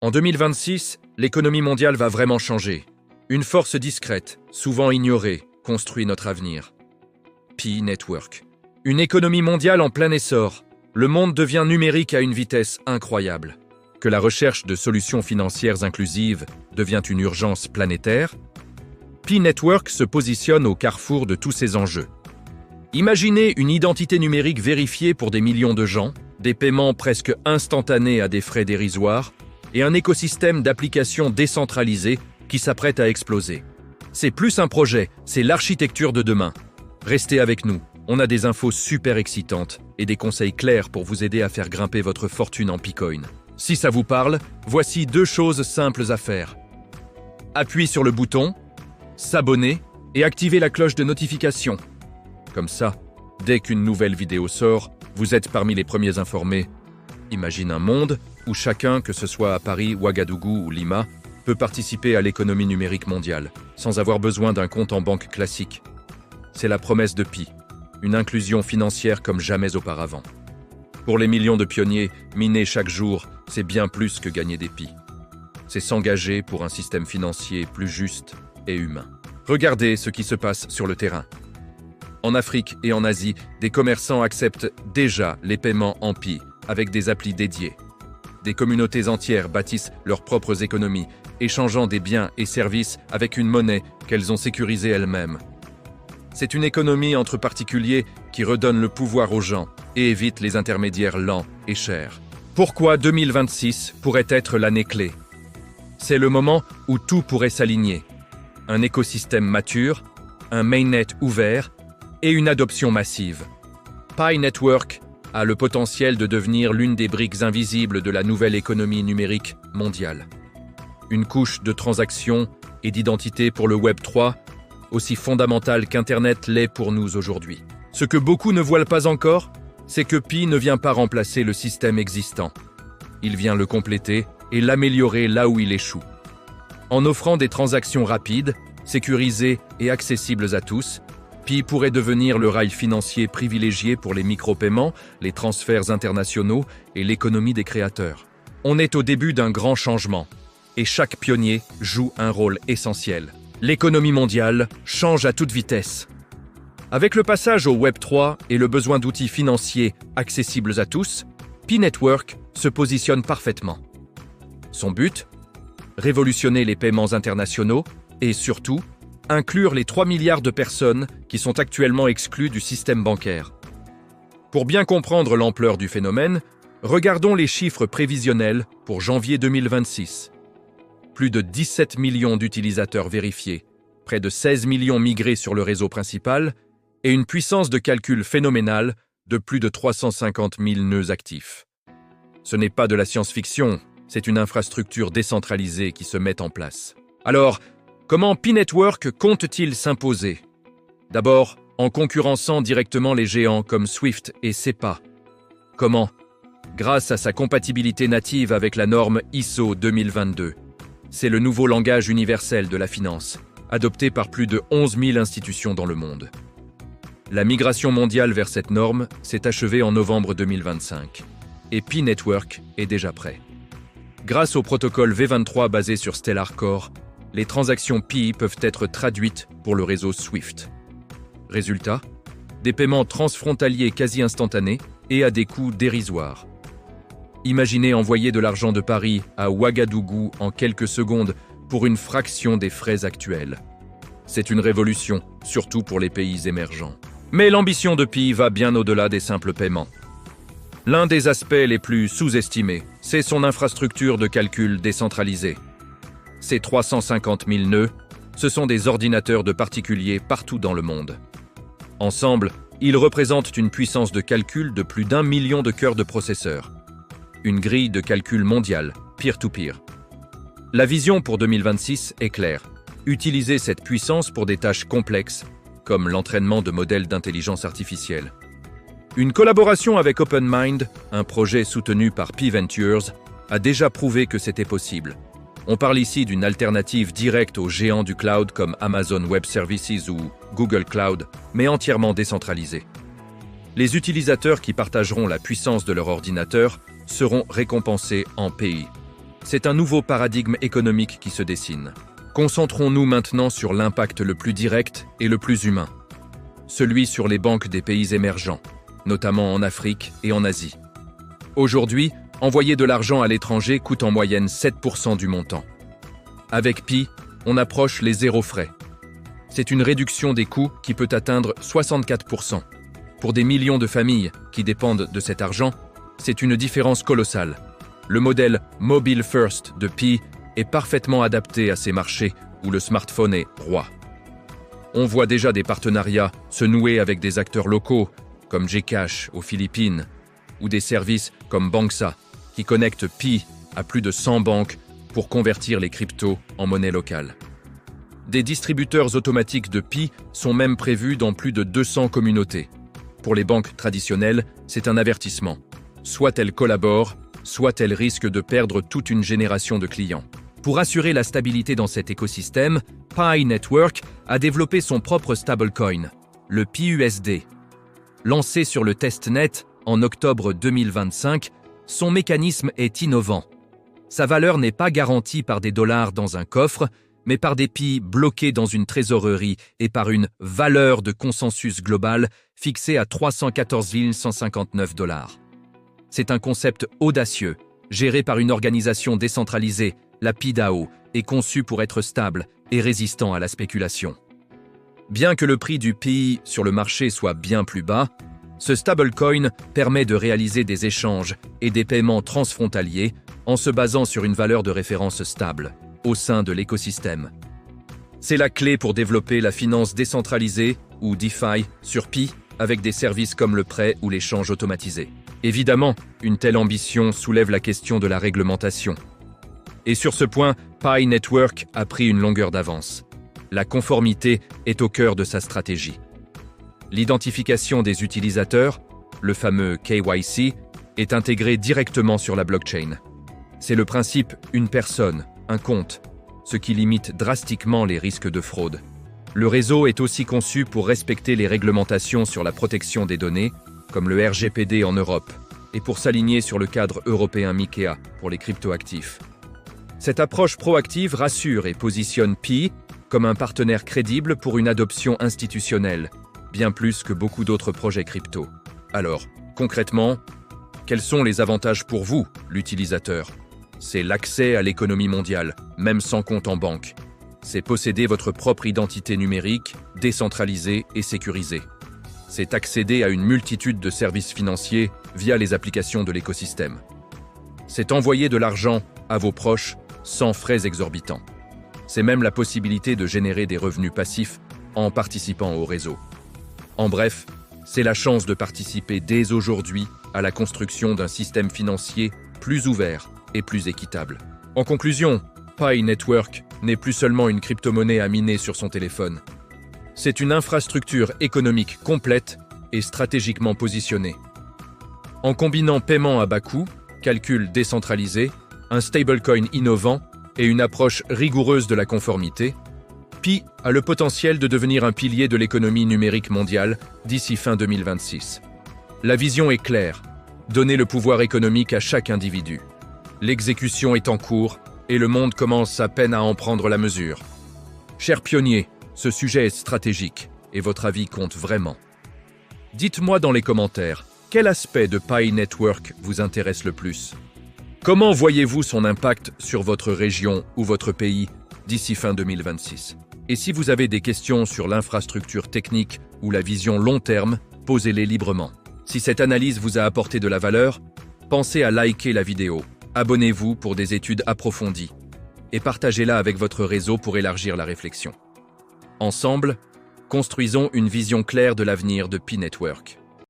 En 2026, l'économie mondiale va vraiment changer. Une force discrète, souvent ignorée, construit notre avenir. Pi Network. Une économie mondiale en plein essor. Le monde devient numérique à une vitesse incroyable. Que la recherche de solutions financières inclusives devient une urgence planétaire, Pi Network se positionne au carrefour de tous ces enjeux. Imaginez une identité numérique vérifiée pour des millions de gens, des paiements presque instantanés à des frais dérisoires, et un écosystème d'applications décentralisées qui s'apprête à exploser. C'est plus un projet, c'est l'architecture de demain. Restez avec nous, on a des infos super excitantes et des conseils clairs pour vous aider à faire grimper votre fortune en Picoin. Si ça vous parle, voici 2 choses simples à faire. Appuyez sur le bouton, s'abonner et activez la cloche de notification. Comme ça, dès qu'une nouvelle vidéo sort, vous êtes parmi les premiers informés. Imagine un monde où chacun, que ce soit à Paris, Ouagadougou ou Lima, peut participer à l'économie numérique mondiale, sans avoir besoin d'un compte en banque classique. C'est la promesse de Pi, une inclusion financière comme jamais auparavant. Pour les millions de pionniers, miner chaque jour, c'est bien plus que gagner des Pi. C'est s'engager pour un système financier plus juste et humain. Regardez ce qui se passe sur le terrain. En Afrique et en Asie, des commerçants acceptent déjà les paiements en Pi avec des applis dédiées. Des communautés entières bâtissent leurs propres économies, échangeant des biens et services avec une monnaie qu'elles ont sécurisée elles-mêmes. C'est une économie entre particuliers qui redonne le pouvoir aux gens et évite les intermédiaires lents et chers. Pourquoi 2026 pourrait être l'année clé? C'est le moment où tout pourrait s'aligner. Un écosystème mature, un mainnet ouvert et une adoption massive. Pi Network a le potentiel de devenir l'une des briques invisibles de la nouvelle économie numérique mondiale. Une couche de transactions et d'identité pour le Web 3, aussi fondamentale qu'Internet l'est pour nous aujourd'hui. Ce que beaucoup ne voient pas encore, c'est que Pi ne vient pas remplacer le système existant. Il vient le compléter et l'améliorer là où il échoue. En offrant des transactions rapides, sécurisées et accessibles à tous, Pi pourrait devenir le rail financier privilégié pour les micro-paiements, les transferts internationaux et l'économie des créateurs. On est au début d'un grand changement, et chaque pionnier joue un rôle essentiel. L'économie mondiale change à toute vitesse. Avec le passage au Web 3 et le besoin d'outils financiers accessibles à tous, Pi Network se positionne parfaitement. Son but? Révolutionner les paiements internationaux et surtout, inclure les 3 milliards de personnes qui sont actuellement exclues du système bancaire. Pour bien comprendre l'ampleur du phénomène, regardons les chiffres prévisionnels pour janvier 2026. Plus de 17 millions d'utilisateurs vérifiés, près de 16 millions migrés sur le réseau principal et une puissance de calcul phénoménale de plus de 350 000 nœuds actifs. Ce n'est pas de la science-fiction, c'est une infrastructure décentralisée qui se met en place. Alors, comment Pi Network compte-t-il s'imposer? D'abord, en concurrençant directement les géants comme Swift et SEPA. Comment? Grâce à sa compatibilité native avec la norme ISO 2022. C'est le nouveau langage universel de la finance, adopté par plus de 11 000 institutions dans le monde. La migration mondiale vers cette norme s'est achevée en novembre 2025, et Pi Network est déjà prêt. Grâce au protocole V23 basé sur Stellar Core, les transactions Pi peuvent être traduites pour le réseau Swift. Résultat, des paiements transfrontaliers quasi instantanés et à des coûts dérisoires. Imaginez envoyer de l'argent de Paris à Ouagadougou en quelques secondes pour une fraction des frais actuels. C'est une révolution, surtout pour les pays émergents. Mais l'ambition de Pi va bien au-delà des simples paiements. L'un des aspects les plus sous-estimés, c'est son infrastructure de calcul décentralisée. Ces 350 000 nœuds, ce sont des ordinateurs de particuliers partout dans le monde. Ensemble, ils représentent une puissance de calcul de plus d'1 million de cœurs de processeurs. Une grille de calcul mondiale, peer-to-peer. La vision pour 2026 est claire. Utiliser cette puissance pour des tâches complexes, comme l'entraînement de modèles d'intelligence artificielle. Une collaboration avec OpenMind, un projet soutenu par Pi Ventures, a déjà prouvé que c'était possible. On parle ici d'une alternative directe aux géants du cloud comme Amazon Web Services ou Google Cloud, mais entièrement décentralisée. Les utilisateurs qui partageront la puissance de leur ordinateur seront récompensés en Pi. C'est un nouveau paradigme économique qui se dessine. Concentrons-nous maintenant sur l'impact le plus direct et le plus humain. Celui sur les banques des pays émergents, notamment en Afrique et en Asie. Aujourd'hui, envoyer de l'argent à l'étranger coûte en moyenne 7% du montant. Avec Pi, on approche les zéro frais. C'est une réduction des coûts qui peut atteindre 64%. Pour des millions de familles qui dépendent de cet argent, c'est une différence colossale. Le modèle Mobile First de Pi est parfaitement adapté à ces marchés où le smartphone est roi. On voit déjà des partenariats se nouer avec des acteurs locaux comme Gcash aux Philippines ou des services comme Banksa qui connectent Pi à plus de 100 banques pour convertir les cryptos en monnaie locale. Des distributeurs automatiques de Pi sont même prévus dans plus de 200 communautés. Pour les banques traditionnelles, c'est un avertissement. Soit elles collaborent, soit elles risquent de perdre toute une génération de clients. Pour assurer la stabilité dans cet écosystème, Pi Network a développé son propre stablecoin, le PiUSD. Lancé sur le testnet en octobre 2025, son mécanisme est innovant. Sa valeur n'est pas garantie par des dollars dans un coffre, mais par des Pi bloqués dans une trésorerie et par une valeur de consensus global fixée à 314 159 $. C'est un concept audacieux, géré par une organisation décentralisée, la PiDAO, et conçu pour être stable et résistant à la spéculation. Bien que le prix du Pi sur le marché soit bien plus bas, ce stablecoin permet de réaliser des échanges et des paiements transfrontaliers en se basant sur une valeur de référence stable au sein de l'écosystème. C'est la clé pour développer la finance décentralisée ou DeFi sur Pi avec des services comme le prêt ou l'échange automatisé. Évidemment, une telle ambition soulève la question de la réglementation. Et sur ce point, Pi Network a pris une longueur d'avance. La conformité est au cœur de sa stratégie. L'identification des utilisateurs, le fameux KYC, est intégrée directement sur la blockchain. C'est le principe une personne, un compte, ce qui limite drastiquement les risques de fraude. Le réseau est aussi conçu pour respecter les réglementations sur la protection des données, comme le RGPD en Europe, et pour s'aligner sur le cadre européen MiCA pour les cryptoactifs. Cette approche proactive rassure et positionne Pi comme un partenaire crédible pour une adoption institutionnelle, bien plus que beaucoup d'autres projets crypto. Alors, concrètement, quels sont les avantages pour vous, l'utilisateur ? C'est l'accès à l'économie mondiale, même sans compte en banque. C'est posséder votre propre identité numérique, décentralisée et sécurisée. C'est accéder à une multitude de services financiers via les applications de l'écosystème. C'est envoyer de l'argent à vos proches sans frais exorbitants. C'est même la possibilité de générer des revenus passifs en participant au réseau. En bref, c'est la chance de participer dès aujourd'hui à la construction d'un système financier plus ouvert et plus équitable. En conclusion, Pi Network n'est plus seulement une crypto-monnaie à miner sur son téléphone. C'est une infrastructure économique complète et stratégiquement positionnée. En combinant paiement à bas coût, calcul décentralisé, un stablecoin innovant et une approche rigoureuse de la conformité, Pi a le potentiel de devenir un pilier de l'économie numérique mondiale d'ici fin 2026. La vision est claire, donner le pouvoir économique à chaque individu. L'exécution est en cours et le monde commence à peine à en prendre la mesure. Chers pionniers, ce sujet est stratégique et votre avis compte vraiment. Dites-moi dans les commentaires, quel aspect de Pi Network vous intéresse le plus ? Comment voyez-vous son impact sur votre région ou votre pays d'ici fin 2026 ? Et si vous avez des questions sur l'infrastructure technique ou la vision long terme, posez-les librement. Si cette analyse vous a apporté de la valeur, pensez à liker la vidéo. Abonnez-vous pour des études approfondies et partagez-la avec votre réseau pour élargir la réflexion. Ensemble, construisons une vision claire de l'avenir de Pi Network.